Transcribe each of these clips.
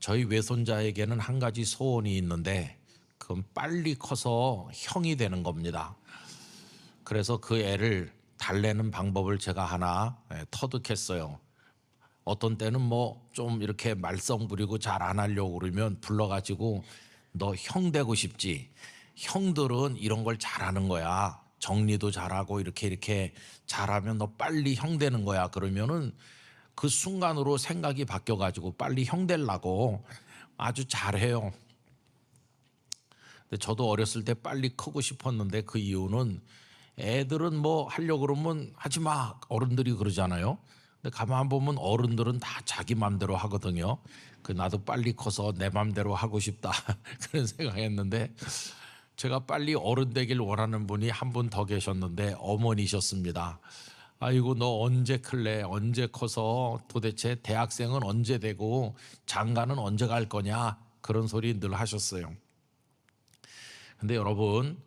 저희 외손자에게는 한 가지 소원이 있는데 그건 빨리 커서 형이 되는 겁니다. 그래서 그 애를 달래는 방법을 제가 하나 터득했어요. 어떤 때는 뭐 좀 이렇게 말썽 부리고 잘 안 하려고 그러면 불러가지고 너 형 되고 싶지? 형들은 이런 걸 잘하는 거야. 정리도 잘하고 이렇게 잘하면 너 빨리 형 되는 거야. 그러면은 그 순간으로 생각이 바뀌어가지고 빨리 형 되려고 아주 잘해요. 근데 저도 어렸을 때 빨리 크고 싶었는데 그 이유는 애들은 뭐 하려고 그러면 하지 마. 어른들이 그러잖아요. 근데 가만 보면 어른들은 다 자기 맘대로 하거든요. 그 나도 빨리 커서 내 맘대로 하고 싶다. 그런 생각했는데 제가 빨리 어른 되길 원하는 분이 한 분 더 계셨는데 어머니셨습니다. 아이고 너 언제 클래? 언제 커서 도대체 대학생은 언제 되고 장가는 언제 갈 거냐? 그런 소리 늘 하셨어요. 근데 여러분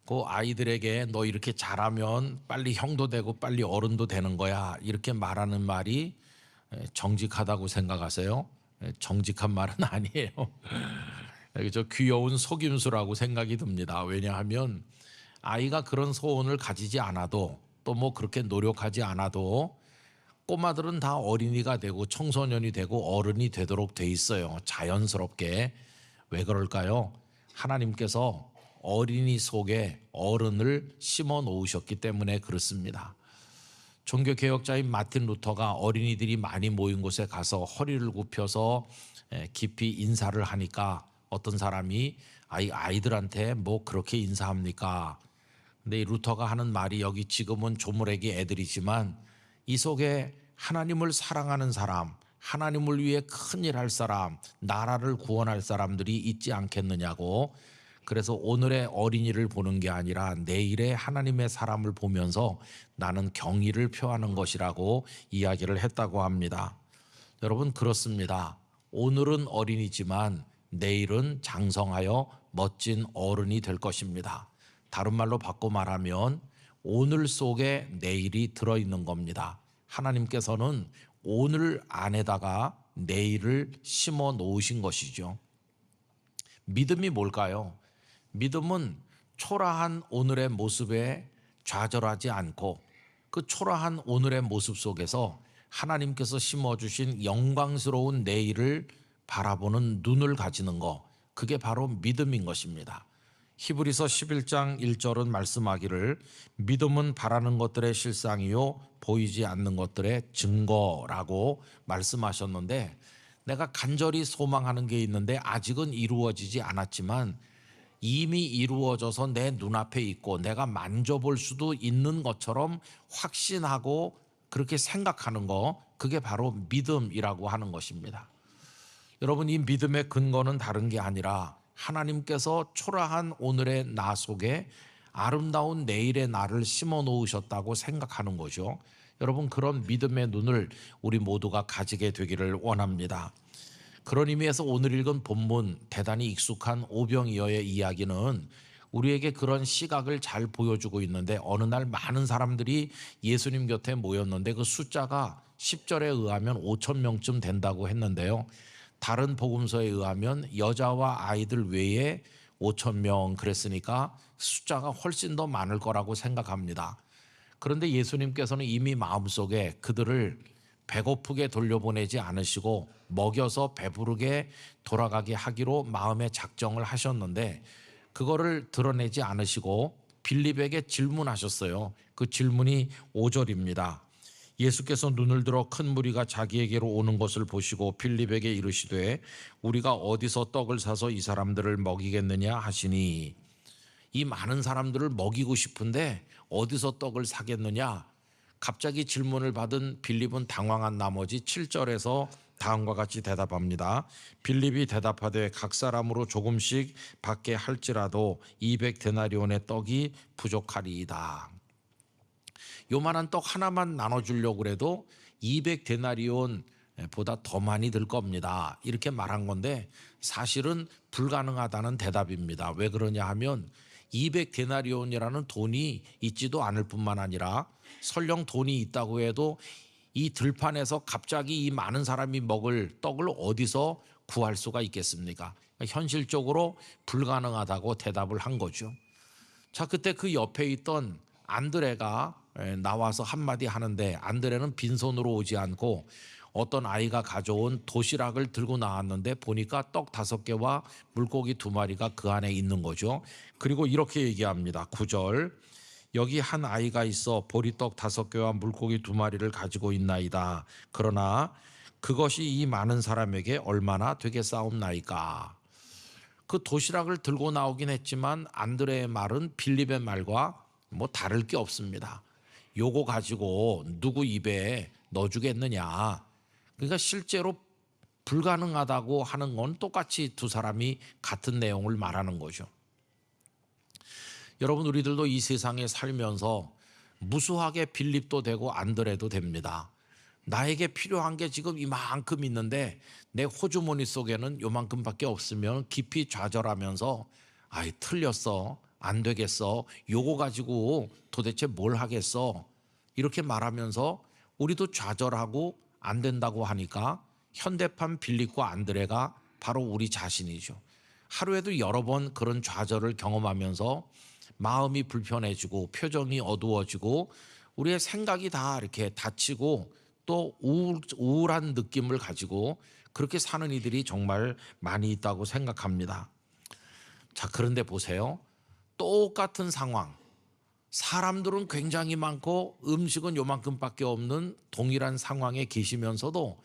그 아이들에게 너 이렇게 잘하면 빨리 형도 되고 빨리 어른도 되는 거야 이렇게 말하는 말이 정직하다고 생각하세요? 정직한 말은 아니에요. 저 귀여운 속임수라고 생각이 듭니다. 왜냐하면 아이가 그런 소원을 가지지 않아도 또 뭐 그렇게 노력하지 않아도 꼬마들은 다 어린이가 되고 청소년이 되고 어른이 되도록 돼 있어요. 자연스럽게. 왜 그럴까요? 하나님께서 어린이 속에 어른을 심어 놓으셨기 때문에 그렇습니다. 종교개혁자인 마틴 루터가 어린이들이 많이 모인 곳에 가서 허리를 굽혀서 깊이 인사를 하니까 어떤 사람이 아이들한테 뭐 그렇게 인사합니까? 근데 이 루터가 하는 말이 여기 지금은 조물애기 애들이지만 이 속에 하나님을 사랑하는 사람, 하나님을 위해 큰일 할 사람, 나라를 구원할 사람들이 있지 않겠느냐고. 그래서 오늘의 어린이를 보는 게 아니라 내일의 하나님의 사람을 보면서 나는 경의를 표하는 것이라고 이야기를 했다고 합니다. 여러분 그렇습니다. 오늘은 어린이지만 내일은 장성하여 멋진 어른이 될 것입니다. 다른 말로 바꿔 말하면 오늘 속에 내일이 들어있는 겁니다. 하나님께서는 오늘 안에다가 내일을 심어 놓으신 것이죠. 믿음이 뭘까요? 믿음은 초라한 오늘의 모습에 좌절하지 않고 그 초라한 오늘의 모습 속에서 하나님께서 심어주신 영광스러운 내일을 바라보는 눈을 가지는 것, 그게 바로 믿음인 것입니다. 히브리서 11장 1절은 말씀하기를 믿음은 바라는 것들의 실상이요 보이지 않는 것들의 증거라고 말씀하셨는데, 내가 간절히 소망하는 게 있는데 아직은 이루어지지 않았지만 이미 이루어져서 내 눈앞에 있고 내가 만져볼 수도 있는 것처럼 확신하고 그렇게 생각하는 거, 그게 바로 믿음이라고 하는 것입니다. 여러분 이 믿음의 근거는 다른 게 아니라 하나님께서 초라한 오늘의 나 속에 아름다운 내일의 나를 심어 놓으셨다고 생각하는 거죠. 여러분 그런 믿음의 눈을 우리 모두가 가지게 되기를 원합니다. 그런 의미에서 오늘 읽은 본문 대단히 익숙한 오병이어의 이야기는 우리에게 그런 시각을 잘 보여주고 있는데, 어느 날 많은 사람들이 예수님 곁에 모였는데 그 숫자가 10절에 의하면 5천 명쯤 된다고 했는데요. 다른 복음서에 의하면 여자와 아이들 외에 5천 명 그랬으니까 숫자가 훨씬 더 많을 거라고 생각합니다. 그런데 예수님께서는 이미 마음속에 그들을 배고프게 돌려보내지 않으시고 먹여서 배부르게 돌아가게 하기로 마음의 작정을 하셨는데 그거를 드러내지 않으시고 빌립에게 질문하셨어요. 그 질문이 5절입니다. 예수께서 눈을 들어 큰 무리가 자기에게로 오는 것을 보시고 빌립에게 이르시되 우리가 어디서 떡을 사서 이 사람들을 먹이겠느냐 하시니, 이 많은 사람들을 먹이고 싶은데 어디서 떡을 사겠느냐. 갑자기 질문을 받은 빌립은 당황한 나머지 7절에서 다음과 같이 대답합니다. 빌립이 대답하되 각 사람으로 조금씩 받게 할지라도 200데나리온의 떡이 부족하리이다. 요만한 떡 하나만 나눠주려고 해도 200데나리온보다 더 많이 들 겁니다. 이렇게 말한 건데 사실은 불가능하다는 대답입니다. 왜 그러냐 하면 200데나리온이라는 돈이 있지도 않을 뿐만 아니라 설령 돈이 있다고 해도 이 들판에서 갑자기 이 많은 사람이 먹을 떡을 어디서 구할 수가 있겠습니까? 현실적으로 불가능하다고 대답을 한 거죠. 자, 그때 그 옆에 있던 안드레가 나와서 한마디 하는데, 안드레는 빈손으로 오지 않고 어떤 아이가 가져온 도시락을 들고 나왔는데 보니까 떡 5개와 물고기 2마리가 그 안에 있는 거죠. 그리고 이렇게 얘기합니다. 9절, 여기 한 아이가 있어 보리떡 5개와 물고기 2마리를 가지고 있나이다. 그러나 그것이 이 많은 사람에게 얼마나 되겠사옵나이까. 그 도시락을 들고 나오긴 했지만 안드레의 말은 빌립의 말과 뭐 다를 게 없습니다. 요거 가지고 누구 입에 넣어주겠느냐. 그러니까 실제로 불가능하다고 하는 건 똑같이 두 사람이 같은 내용을 말하는 거죠. 여러분, 우리들도 이 세상에 살면서 무수하게 빌립도 되고 안드레도 됩니다. 나에게 필요한 게 지금 이만큼 있는데 내 호주머니 속에는 요만큼밖에 없으면 깊이 좌절하면서 아이, 틀렸어, 안 되겠어, 요거 가지고 도대체 뭘 하겠어, 이렇게 말하면서 우리도 좌절하고 안 된다고 하니까 현대판 빌립과 안드레가 바로 우리 자신이죠. 하루에도 여러 번 그런 좌절을 경험하면서 마음이 불편해지고 표정이 어두워지고 우리의 생각이 다 이렇게 닫히고 또 우울한 느낌을 가지고 그렇게 사는 이들이 정말 많이 있다고 생각합니다. 자, 그런데 보세요. 똑같은 상황, 사람들은 굉장히 많고 음식은 요만큼밖에 없는 동일한 상황에 계시면서도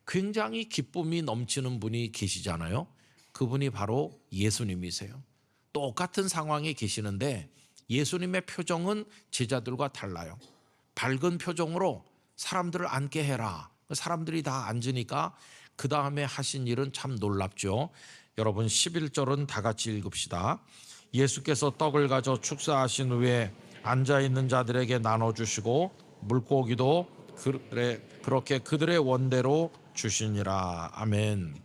굉장히 기쁨이 넘치는 분이 계시잖아요. 그분이 바로 예수님이세요. 똑같은 상황에 계시는데 예수님의 표정은 제자들과 달라요. 밝은 표정으로 사람들을 앉게 해라. 사람들이 다 앉으니까 그 다음에 하신 일은 참 놀랍죠. 여러분, 11절은 다 같이 읽읍시다. 예수께서 떡을 가져 축사하신 후에 앉아있는 자들에게 나눠주시고 물고기도 그렇게 그들의 원대로 주시니라. 아멘.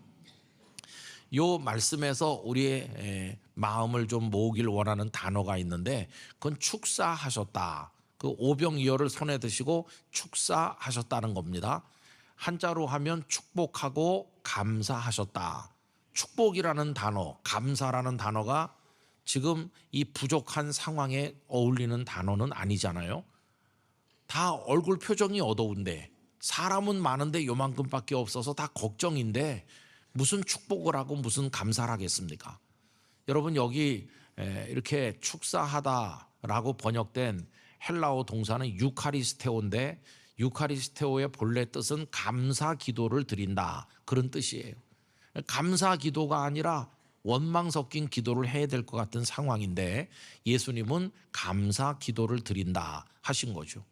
요 말씀에서 우리의 마음을 좀 모으길 원하는 단어가 있는데 그건 축사하셨다. 그 오병이어를 손에 드시고 축사하셨다는 겁니다. 한자로 하면 축복하고 감사하셨다. 축복이라는 단어, 감사라는 단어가 지금 이 부족한 상황에 어울리는 단어는 아니잖아요. 다 얼굴 표정이 어두운데, 사람은 많은데 요만큼밖에 없어서 다 걱정인데 무슨 축복을 하고 무슨 감사를 하겠습니까? 여러분, 여기 이렇게 축사하다라고 번역된 헬라어 동사는 유카리스테오인데 유카리스테오의 본래 뜻은 감사 기도를 드린다, 그런 뜻이에요. 감사 기도가 아니라 원망 섞인 기도를 해야 될 것 같은 상황인데 예수님은 감사 기도를 드린다 하신 거죠.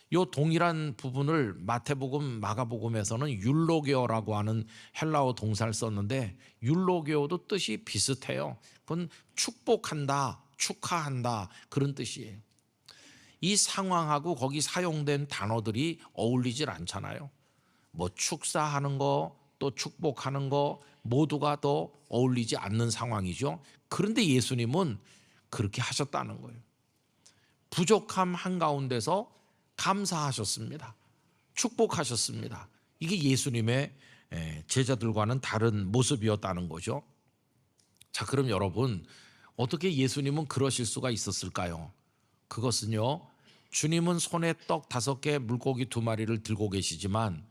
이 동일한 부분을 마태복음, 마가복음에서는 율로게오라고 하는 헬라어 동사를 썼는데 율로게오도 뜻이 비슷해요. 그건 축복한다, 축하한다, 그런 뜻이에요. 이 상황하고 거기 사용된 단어들이 어울리질 않잖아요. 뭐 축사하는 거, 또 축복하는 거 모두가 더 어울리지 않는 상황이죠. 그런데 예수님은 그렇게 하셨다는 거예요. 부족함 한가운데서 감사하셨습니다. 축복하셨습니다. 이게 예수님의 제자들과는 다른 모습이었다는 거죠. 자, 그럼 여러분, 어떻게 예수님은 그러실 수가 있었을까요? 그것은요, 주님은 손에 떡 5개, 물고기 2마리를 들고 계시지만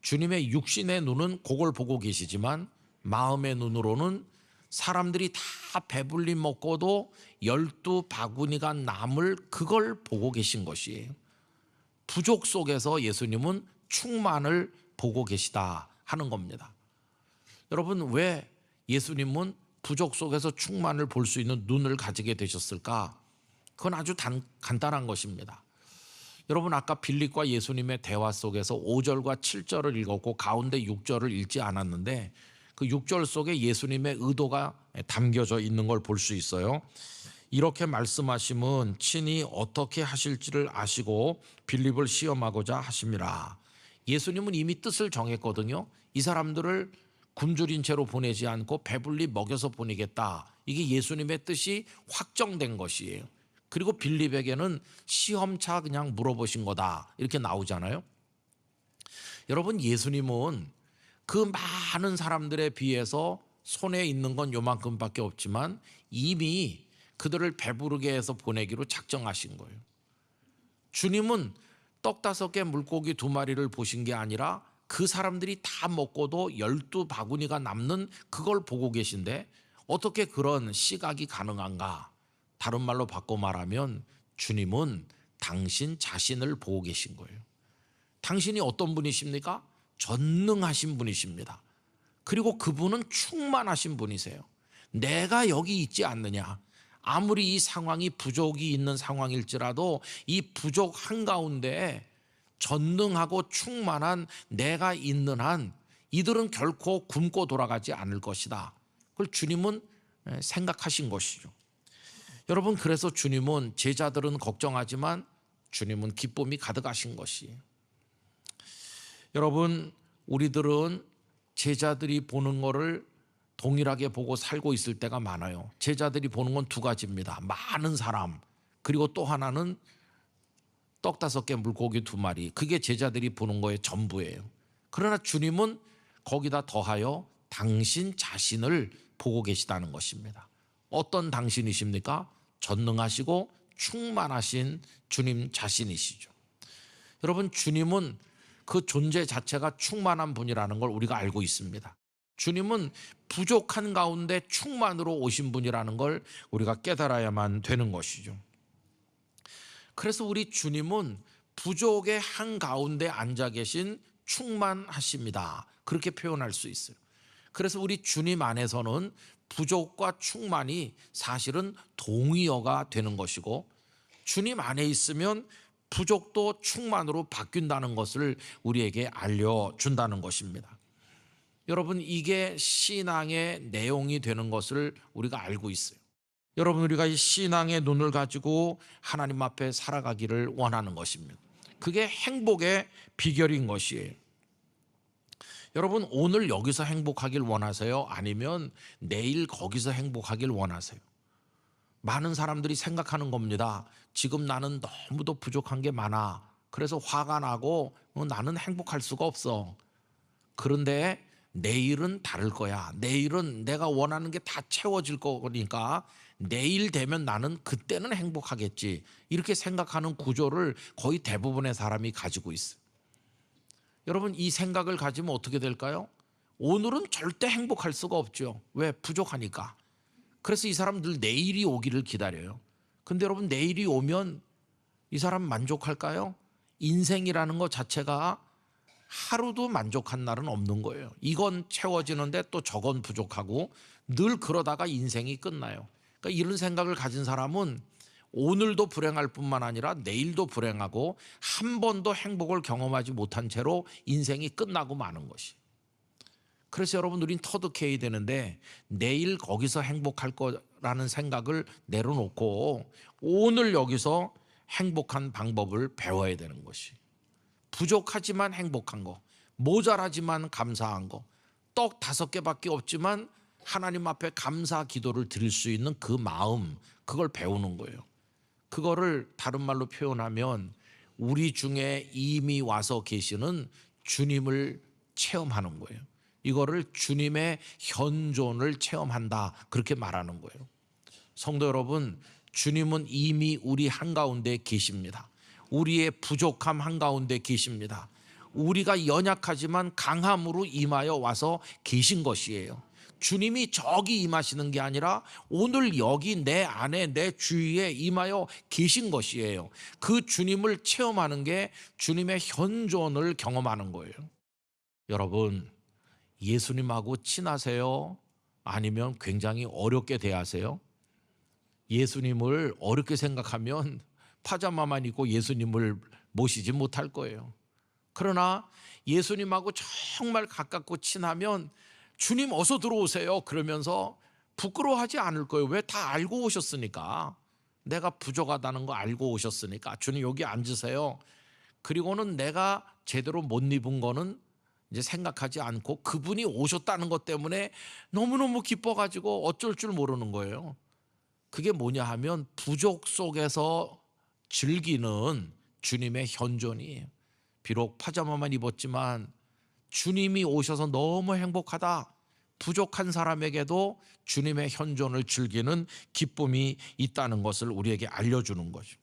주님의 육신의 눈은 그걸 보고 계시지만 마음의 눈으로는 사람들이 다 배불리 먹고도 12바구니가 남을 그걸 보고 계신 것이에요. 부족 속에서 예수님은 충만을 보고 계시다 하는 겁니다. 여러분, 왜 예수님은 부족 속에서 충만을 볼 수 있는 눈을 가지게 되셨을까? 그건 아주 간단한 것입니다. 여러분, 아까 빌립과 예수님의 대화 속에서 5절과 7절을 읽었고 가운데 6절을 읽지 않았는데 그 6절 속에 예수님의 의도가 담겨져 있는 걸 볼 수 있어요. 이렇게 말씀하심은 친히 어떻게 하실지를 아시고 빌립을 시험하고자 하심이라. 예수님은 이미 뜻을 정했거든요. 이 사람들을 굶주린 채로 보내지 않고 배불리 먹여서 보내겠다. 이게 예수님의 뜻이 확정된 것이에요. 그리고 빌립에게는 시험차 그냥 물어보신 거다, 이렇게 나오잖아요. 여러분, 예수님은 그 많은 사람들에 비해서 손에 있는 건 요만큼밖에 없지만 이미 그들을 배부르게 해서 보내기로 작정하신 거예요. 주님은 떡 5개 물고기 2마리를 보신 게 아니라 그 사람들이 다 먹고도 12바구니가 남는 그걸 보고 계신데 어떻게 그런 시각이 가능한가? 다른 말로 바꿔 말하면 주님은 당신 자신을 보고 계신 거예요. 당신이 어떤 분이십니까? 전능하신 분이십니다. 그리고 그분은 충만하신 분이세요. 내가 여기 있지 않느냐. 아무리 이 상황이 부족이 있는 상황일지라도 이 부족 한가운데 전능하고 충만한 내가 있는 한 이들은 결코 굶고 돌아가지 않을 것이다. 그걸 주님은 생각하신 것이죠. 여러분, 그래서 주님은 제자들은 걱정하지만 주님은 기쁨이 가득하신 것이에요. 여러분, 우리들은 제자들이 보는 거를 동일하게 보고 살고 있을 때가 많아요. 제자들이 보는 건 2가지입니다. 많은 사람, 그리고 또 하나는 떡 5개 물고기 2마리. 그게 제자들이 보는 거의 전부예요. 그러나 주님은 거기다 더하여 당신 자신을 보고 계시다는 것입니다. 어떤 당신이십니까? 전능하시고 충만하신 주님 자신이시죠. 여러분, 주님은 그 존재 자체가 충만한 분이라는 걸 우리가 알고 있습니다. 주님은 부족한 가운데 충만으로 오신 분이라는 걸 우리가 깨달아야만 되는 것이죠. 그래서 우리 주님은 부족의 한가운데 앉아 계신 충만하십니다. 그렇게 표현할 수 있어요. 그래서 우리 주님 안에서는 부족과 충만이 사실은 동의어가 되는 것이고, 주님 안에 있으면 부족도 충만으로 바뀐다는 것을 우리에게 알려준다는 것입니다. 여러분, 이게 신앙의 내용이 되는 것을 우리가 알고 있어요. 여러분, 우리가 이 신앙의 눈을 가지고 하나님 앞에 살아가기를 원하는 것입니다. 그게 행복의 비결인 것이에요. 여러분, 오늘 여기서 행복하길 원하세요? 아니면 내일 거기서 행복하길 원하세요? 많은 사람들이 생각하는 겁니다. 지금 나는 너무도 부족한 게 많아. 그래서 화가 나고 나는 행복할 수가 없어. 그런데 내일은 다를 거야. 내일은 내가 원하는 게 다 채워질 거니까 내일 되면 나는 그때는 행복하겠지. 이렇게 생각하는 구조를 거의 대부분의 사람이 가지고 있어요. 여러분, 이 생각을 가지면 어떻게 될까요? 오늘은 절대 행복할 수가 없죠. 왜? 부족하니까. 그래서 이 사람들 내일이 오기를 기다려요. 근데 여러분, 내일이 오면 이 사람 만족할까요? 인생이라는 것 자체가 하루도 만족한 날은 없는 거예요. 이건 채워지는데 또 저건 부족하고 늘 그러다가 인생이 끝나요. 그러니까 이런 생각을 가진 사람은 오늘도 불행할 뿐만 아니라 내일도 불행하고 한 번도 행복을 경험하지 못한 채로 인생이 끝나고 마는 것이. 그래서 여러분, 우린 터득해야 되는데 내일 거기서 행복할 거라는 생각을 내려놓고 오늘 여기서 행복한 방법을 배워야 되는 것이. 부족하지만 행복한 거, 모자라지만 감사한 거, 떡 5개밖에 없지만 하나님 앞에 감사 기도를 드릴 수 있는 그 마음, 그걸 배우는 거예요. 그거를 다른 말로 표현하면 우리 중에 이미 와서 계시는 주님을 체험하는 거예요. 이거를 주님의 현존을 체험한다, 그렇게 말하는 거예요. 성도 여러분, 주님은 이미 우리 한가운데 계십니다. 우리의 부족함 한가운데 계십니다. 우리가 연약하지만 강함으로 임하여 와서 계신 것이에요. 주님이 저기 임하시는 게 아니라 오늘 여기 내 안에 내 주위에 임하여 계신 것이에요. 그 주님을 체험하는 게 주님의 현존을 경험하는 거예요. 여러분, 예수님하고 친하세요? 아니면 굉장히 어렵게 대하세요? 예수님을 어렵게 생각하면 파자마만 입고 예수님을 모시지 못할 거예요. 그러나 예수님하고 정말 가깝고 친하면 주님 어서 들어오세요 그러면서 부끄러워하지 않을 거예요. 왜? 다 알고 오셨으니까. 내가 부족하다는 거 알고 오셨으니까 주님 여기 앉으세요. 그리고는 내가 제대로 못 입은 거는 이제 생각하지 않고 그분이 오셨다는 것 때문에 너무너무 기뻐가지고 어쩔 줄 모르는 거예요. 그게 뭐냐 하면 부족 속에서 즐기는 주님의 현존이에요. 비록 파자마만 입었지만 주님이 오셔서 너무 행복하다. 부족한 사람에게도 주님의 현존을 즐기는 기쁨이 있다는 것을 우리에게 알려주는 거죠.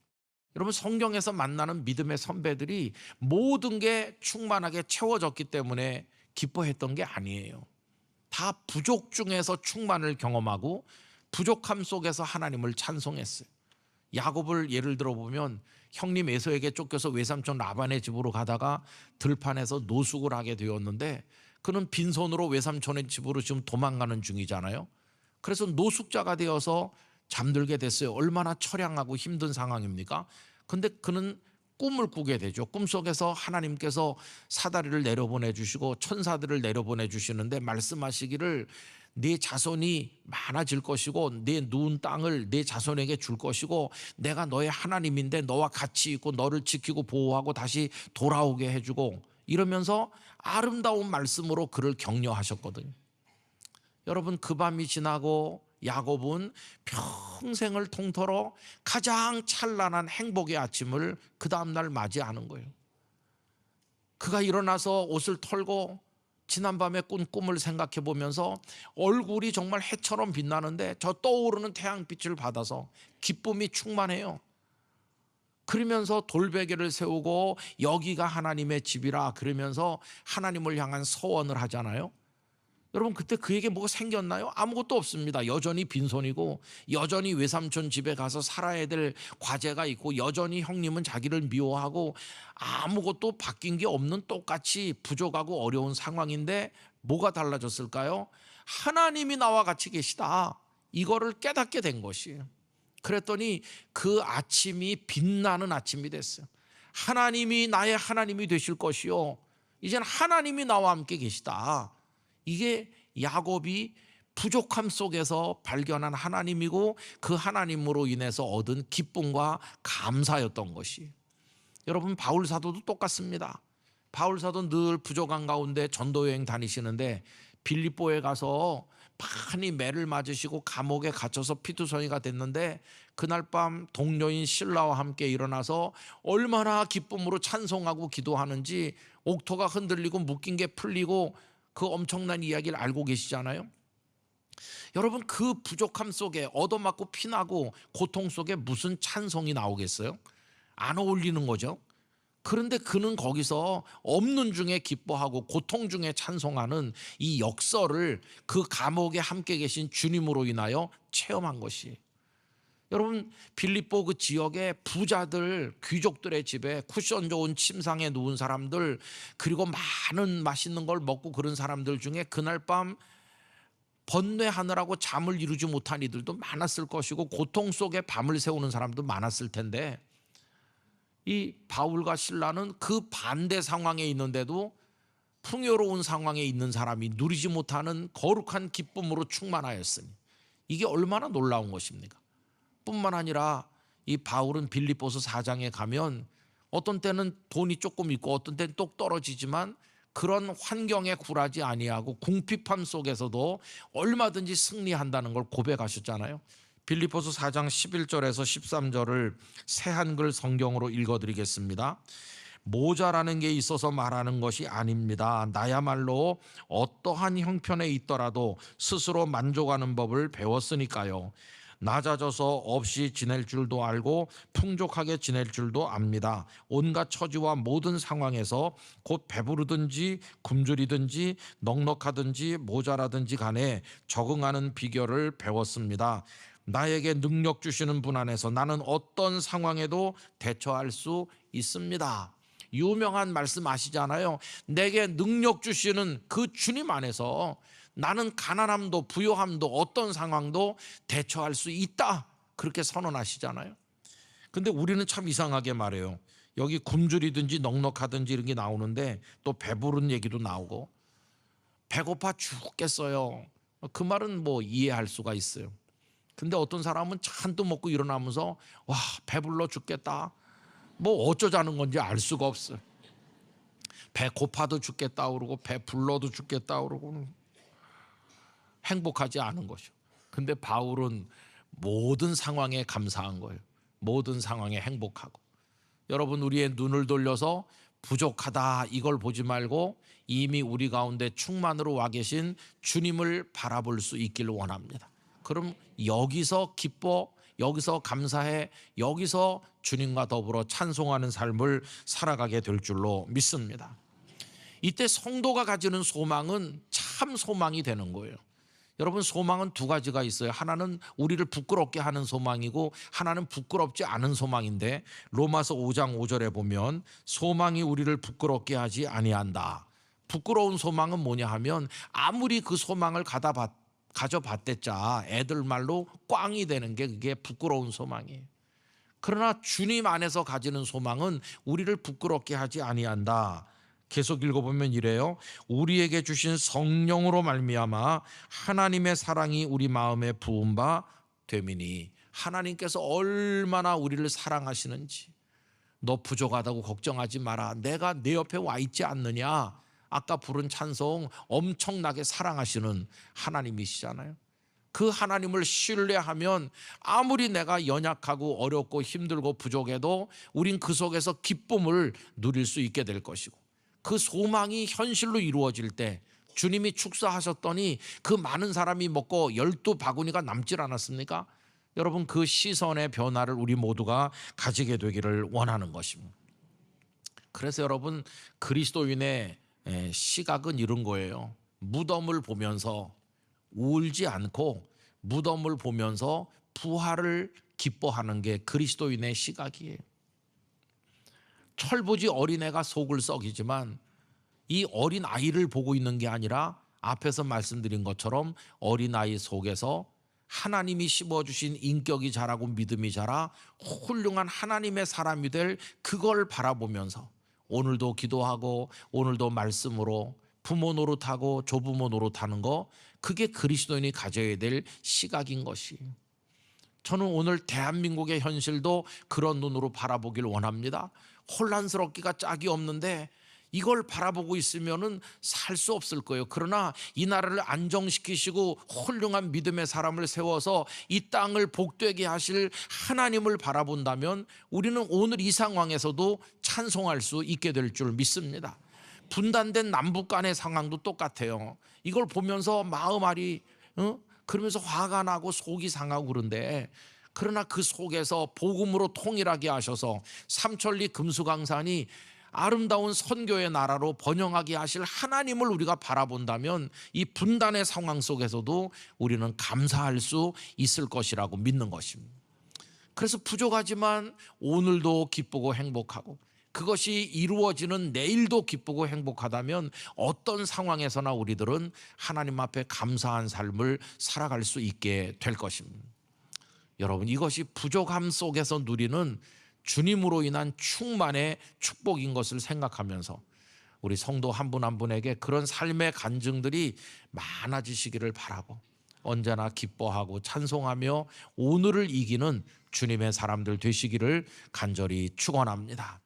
여러분, 성경에서 만나는 믿음의 선배들이 모든 게 충만하게 채워졌기 때문에 기뻐했던 게 아니에요. 다 부족 중에서 충만을 경험하고 부족함 속에서 하나님을 찬송했어요. 야곱을 예를 들어 보면 형님 에서에게 쫓겨서 외삼촌 라반의 집으로 가다가 들판에서 노숙을 하게 되었는데 그는 빈손으로 외삼촌의 집으로 지금 도망가는 중이잖아요. 그래서 노숙자가 되어서 잠들게 됐어요. 얼마나 처량하고 힘든 상황입니까? 근데 그는 꿈을 꾸게 되죠. 꿈속에서 하나님께서 사다리를 내려보내 주시고 천사들을 내려보내 주시는데 말씀하시기를 네 자손이 많아질 것이고 네 누운 땅을 네 자손에게 줄 것이고 내가 너의 하나님인데 너와 같이 있고 너를 지키고 보호하고 다시 돌아오게 해주고 이러면서 아름다운 말씀으로 그를 격려하셨거든요. 여러분, 그 밤이 지나고 야곱은 평생을 통틀어 가장 찬란한 행복의 아침을 그 다음날 맞이하는 거예요. 그가 일어나서 옷을 털고 지난밤에 꾼 꿈을 생각해 보면서 얼굴이 정말 해처럼 빛나는데 저 떠오르는 태양빛을 받아서 기쁨이 충만해요. 그러면서 돌베개를 세우고 여기가 하나님의 집이라 그러면서 하나님을 향한 서원을 하잖아요. 여러분, 그때 그에게 뭐가 생겼나요? 아무것도 없습니다. 여전히 빈손이고 여전히 외삼촌 집에 가서 살아야 될 과제가 있고 여전히 형님은 자기를 미워하고 아무것도 바뀐 게 없는 똑같이 부족하고 어려운 상황인데 뭐가 달라졌을까요? 하나님이 나와 같이 계시다. 이거를 깨닫게 된 것이에요. 그랬더니 그 아침이 빛나는 아침이 됐어요. 하나님이 나의 하나님이 되실 것이요, 이제는 하나님이 나와 함께 계시다. 이게 야곱이 부족함 속에서 발견한 하나님이고 그 하나님으로 인해서 얻은 기쁨과 감사였던 것이. 여러분, 바울 사도도 똑같습니다. 바울 사도 늘 부족한 가운데 전도여행 다니시는데 빌립보에 가서 많이 매를 맞으시고 감옥에 갇혀서 피투성이가 됐는데 그날 밤 동료인 실라와 함께 일어나서 얼마나 기쁨으로 찬송하고 기도하는지 옥토가 흔들리고 묶인 게 풀리고 그 엄청난 이야기를 알고 계시잖아요. 여러분, 그 부족함 속에 얻어맞고 피나고 고통 속에 무슨 찬송이 나오겠어요? 안 어울리는 거죠. 그런데 그는 거기서 없는 중에 기뻐하고 고통 중에 찬송하는 이 역설을 그 감옥에 함께 계신 주님으로 인하여 체험한 것이. 여러분, 빌립보 그 지역의 부자들, 귀족들의 집에 쿠션 좋은 침상에 누운 사람들, 그리고 많은 맛있는 걸 먹고 그런 사람들 중에 그날 밤 번뇌하느라고 잠을 이루지 못한 이들도 많았을 것이고 고통 속에 밤을 새우는 사람도 많았을 텐데 이 바울과 실라는 그 반대 상황에 있는데도 풍요로운 상황에 있는 사람이 누리지 못하는 거룩한 기쁨으로 충만하였으니 이게 얼마나 놀라운 것입니까? 뿐만 아니라 이 바울은 빌립보서 4장에 가면 어떤 때는 돈이 조금 있고 어떤 때는 똑 떨어지지만 그런 환경에 굴하지 아니하고 궁핍함 속에서도 얼마든지 승리한다는 걸 고백하셨잖아요. 빌립보서 4장 11절에서 13절을 새 한글 성경으로 읽어드리겠습니다. 모자라는 게 있어서 말하는 것이 아닙니다. 나야말로 어떠한 형편에 있더라도 스스로 만족하는 법을 배웠으니까요. 낮아져서 없이 지낼 줄도 알고 풍족하게 지낼 줄도 압니다. 온갖 처지와 모든 상황에서 곧 배부르든지 굶주리든지 넉넉하든지 모자라든지 간에 적응하는 비결을 배웠습니다. 나에게 능력 주시는 분 안에서 나는 어떤 상황에도 대처할 수 있습니다. 유명한 말씀 아시잖아요. 내게 능력 주시는 그 주님 안에서 나는 가난함도 부요함도 어떤 상황도 대처할 수 있다, 그렇게 선언하시잖아요. 근데 우리는 참 이상하게 말해요. 여기 굶주리든지 넉넉하든지 이런 게 나오는데 또 배부른 얘기도 나오고 배고파 죽겠어요. 그 말은 뭐 이해할 수가 있어요. 근데 어떤 사람은 잔뜩 먹고 일어나면서 와, 배불러 죽겠다, 뭐 어쩌자는 건지 알 수가 없어요. 배 고파도 죽겠다 그러고 배 불러도 죽겠다 그러고 행복하지 않은 것이요. 근데 바울은 모든 상황에 감사한 거예요. 모든 상황에 행복하고. 여러분, 우리의 눈을 돌려서 부족하다 이걸 보지 말고 이미 우리 가운데 충만으로 와 계신 주님을 바라볼 수 있기를 원합니다. 그럼 여기서 기뻐, 여기서 감사해, 여기서 주님과 더불어 찬송하는 삶을 살아가게 될 줄로 믿습니다. 이때 성도가 가지는 소망은 참 소망이 되는 거예요. 여러분, 소망은 두 가지가 있어요. 하나는 우리를 부끄럽게 하는 소망이고 하나는 부끄럽지 않은 소망인데, 로마서 5장 5절에 보면 소망이 우리를 부끄럽게 하지 아니한다. 부끄러운 소망은 뭐냐 하면 아무리 그 소망을 가져봤댔자 애들 말로 꽝이 되는 게 그게 부끄러운 소망이에요. 그러나 주님 안에서 가지는 소망은 우리를 부끄럽게 하지 아니한다. 계속 읽어보면 이래요. 우리에게 주신 성령으로 말미암아 하나님의 사랑이 우리 마음에 부은 바 됨이니. 하나님께서 얼마나 우리를 사랑하시는지. 너 부족하다고 걱정하지 마라. 내가 내 옆에 와 있지 않느냐. 아까 부른 찬송 엄청나게 사랑하시는 하나님이시잖아요. 그 하나님을 신뢰하면 아무리 내가 연약하고 어렵고 힘들고 부족해도 우린 그 속에서 기쁨을 누릴 수 있게 될 것이고, 그 소망이 현실로 이루어질 때 주님이 축사하셨더니 그 많은 사람이 먹고 12바구니가 남질 않았습니까? 여러분, 그 시선의 변화를 우리 모두가 가지게 되기를 원하는 것입니다. 그래서 여러분, 그리스도인의 시각은 이런 거예요. 무덤을 보면서 울지 않고 무덤을 보면서 부활을 기뻐하는 게 그리스도인의 시각이에요. 철부지 어린애가 속을 썩이지만 이 어린아이를 보고 있는 게 아니라 앞에서 말씀드린 것처럼 어린아이 속에서 하나님이 심어주신 인격이 자라고 믿음이 자라 훌륭한 하나님의 사람이 될 그걸 바라보면서 오늘도 기도하고 오늘도 말씀으로 부모 노릇하고 조부모 노릇하는 거, 그게 그리스도인이 가져야 될 시각인 것이에요. 저는 오늘 대한민국의 현실도 그런 눈으로 바라보길 원합니다. 혼란스럽기가 짝이 없는데 이걸 바라보고 있으면은 살 수 없을 거예요. 그러나 이 나라를 안정시키시고 훌륭한 믿음의 사람을 세워서 이 땅을 복되게 하실 하나님을 바라본다면 우리는 오늘 이 상황에서도 찬송할 수 있게 될 줄 믿습니다. 분단된 남북 간의 상황도 똑같아요. 이걸 보면서 마음알이 그러면서 화가 나고 속이 상하고 그런데, 그러나 그 속에서 복음으로 통일하게 하셔서 삼천리 금수강산이 아름다운 선교의 나라로 번영하게 하실 하나님을 우리가 바라본다면 이 분단의 상황 속에서도 우리는 감사할 수 있을 것이라고 믿는 것입니다. 그래서 부족하지만 오늘도 기쁘고 행복하고, 그것이 이루어지는 내일도 기쁘고 행복하다면 어떤 상황에서나 우리들은 하나님 앞에 감사한 삶을 살아갈 수 있게 될 것입니다. 여러분, 이것이 부족함 속에서 누리는 주님으로 인한 충만의 축복인 것을 생각하면서 우리 성도 한 분 한 분에게 그런 삶의 간증들이 많아지시기를 바라고, 언제나 기뻐하고 찬송하며 오늘을 이기는 주님의 사람들 되시기를 간절히 축원합니다.